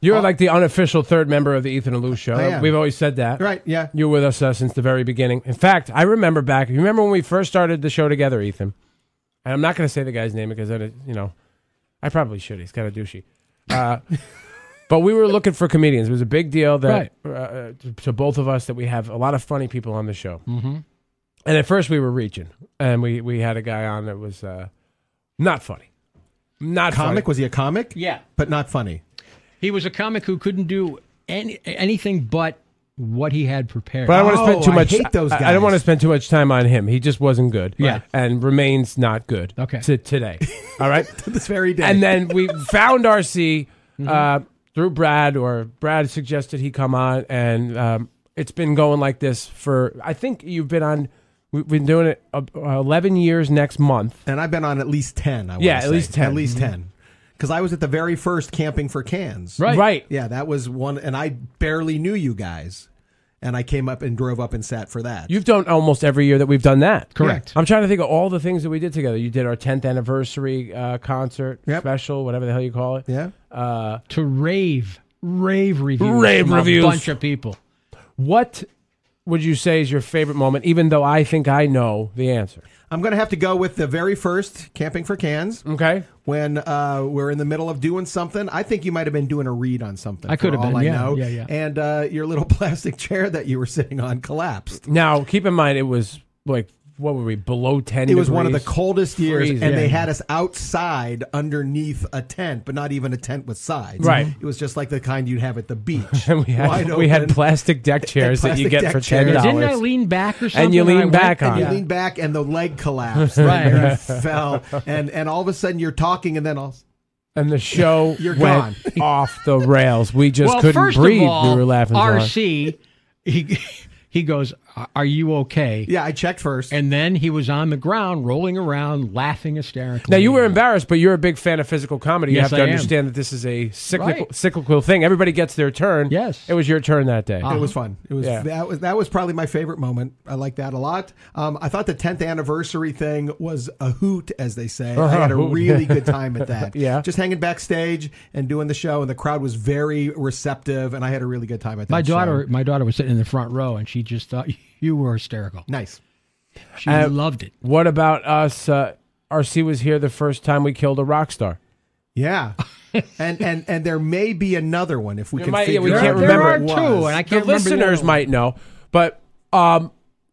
You're like the unofficial third member of the Ethan and Lou show. I am. We've always said that. Right, yeah. You were with us since the very beginning. In fact, I remember back, you remember when we first started the show together, Ethan? And I'm not going to say the guy's name because, I probably should. He's kind of douchey. But we were looking for comedians. It was a big deal that to both of us that we have a lot of funny people on the show. Mm-hmm. And at first we were reaching. And we had a guy on that was not funny. Not comic? funny. Was he a comic? Yeah. But not funny. He was a comic who couldn't do anything but what he had prepared. But I don't want to spend too much. I hate those guys. I don't want to spend too much time on him. He just wasn't good. Yeah. And remains not good. Okay. Today. All right. To this very day. And then we found RC through Brad, or Brad suggested he come on, and it's been going like this for, I think you've been on, we've been doing it 11 years next month. And I've been on at least 10, I would Yeah, say. at least 10. At least 10. Because I was at the very first Camping for Cans. Right. Yeah, that was one, and I barely knew you guys. And I came up and drove up and sat for that. You've done almost every year that we've done that. Correct. I'm trying to think of all the things that we did together. You did our 10th anniversary concert special, whatever the hell you call it. Yeah. To rave reviews Rave from reviews. a bunch of people. What would you say is your favorite moment, even though I think I know the answer? I'm going to have to go with the very first Camping for Cans. Okay. When we're in the middle of doing something. I think you might have been doing a read on something. I could have been, I yeah, know. yeah. And your little plastic chair that you were sitting on collapsed. Now, keep in mind, it was like, what were we, below 10 It was degrees? one of the coldest years, Freezing. and they had us outside underneath a tent, but not even a tent with sides. Right. It was just like the kind you'd have at the beach. And we had open. plastic deck chairs that you plastic get deck for chairs. $10. Didn't I lean back or something? And you lean back on And you it. lean back, and the leg collapsed. Right, and right. you fell, and all of a sudden you're talking, and then all. And the show You're went gone. off the rails. We just Well, couldn't first breathe. of all, We were laughing so hard. RC, he goes, "Are you okay?" Yeah, I checked first. And then he was on the ground, rolling around, laughing hysterically. Now, you were embarrassed, but you're a big fan of physical comedy. You Yes, have to I am. understand that this is a Right. cyclical thing. Everybody gets their turn. Yes. It was your turn that day. It was fun. It was Yeah. that was probably my favorite moment. I like that a lot. I thought the 10th anniversary thing was a hoot, as they say. I had a really good time at that. Yeah. Just hanging backstage and doing the show, and the crowd was very receptive, and I had a really good time at that. My show. daughter was sitting in the front row, and she just thought you were hysterical. Nice. She loved it. What about us? RC was here the first time we killed a rock star. Yeah. and there may be another one if we can figure we out can't what remember. it was. There are two, and I The can't remember the listeners other one. might know. But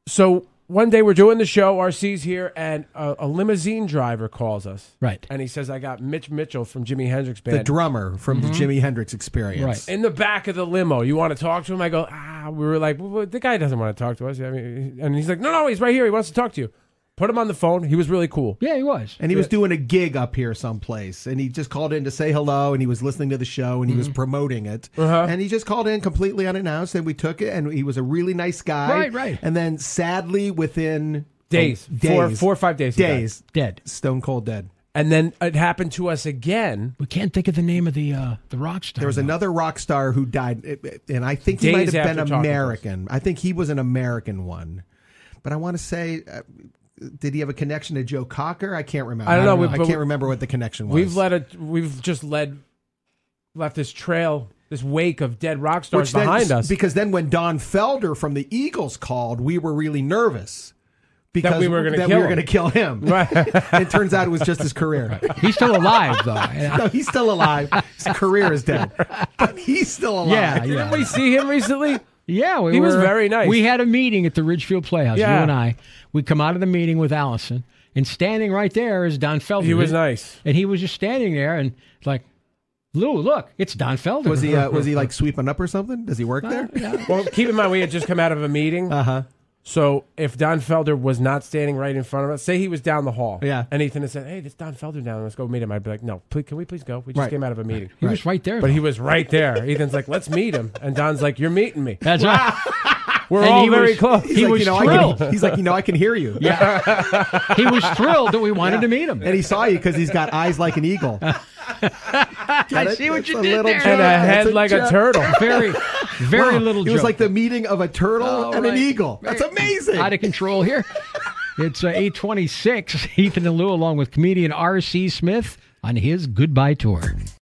so one day we're doing the show, RC's here, and a limousine driver calls us. Right. And he says, I got Mitch Mitchell from Jimi Hendrix Band. The drummer from the Jimi Hendrix Experience. Right. in the back of the limo. You want to talk to him? I go, we were like, well, the guy doesn't want to talk to us. I mean, and he's like, no, he's right here. He wants to talk to you. Put him on the phone. He was really cool. Yeah, he was. And he was doing a gig up here someplace, and he just called in to say hello, and he was listening to the show, and he was promoting it. And he just called in completely unannounced, and we took it, and he was a really nice guy. Right. And then sadly, within Days. 4 or 5 days. he died. Days. Dead. Stone cold dead. And then it happened to us again. We can't think of the name of the rock star. There was another rock star who died, and I think he Days might have after been talking to us. American. I think he was an American one. But I want to say... did he have a connection to Joe Cocker? I can't remember. I don't know. I can't remember what the connection was. We've just left this trail, this wake of dead rock stars Which then- behind us. Because then when Don Felder from the Eagles called, we were really nervis. Because we were going to kill him. Right. It turns out it was just his career. He's still alive, though. No, he's still alive. His career is dead. But he's still alive. Yeah. Didn't we see him recently? Yeah, He was very nice. We had a meeting at the Ridgefield Playhouse, Yeah. you and I. We come out of the meeting with Allison, and standing right there is Don Felder. He was nice. And he was just standing there and like, Lou, look, it's Don Felder. Was he like sweeping up or something? Does he work there? Yeah. Well, keep in mind, we had just come out of a meeting. Uh-huh. So if Don Felder was not standing right in front of us, say he was down the hall. Yeah. And Ethan had said, hey, there's Don Felder down. Let's go meet him. I'd be like, no, please, can we please go? We just Right. came out of a meeting. He was right there. But though. he was right there. Ethan's like, let's meet him. And Don's like, you're meeting me. That's right. We're And all he very was- close. He was thrilled. He's like, I can hear you. Yeah. He was thrilled that we wanted to meet him. And he saw you because he's got eyes like an eagle. I see what you did there. And a head like a turtle. Very Wow. little It joke. was like the meeting of a turtle Oh, and an right. eagle. That's amazing. Out of control here. It's 8:26. Ethan and Lou along with comedian R.C. Smith on his goodbye tour.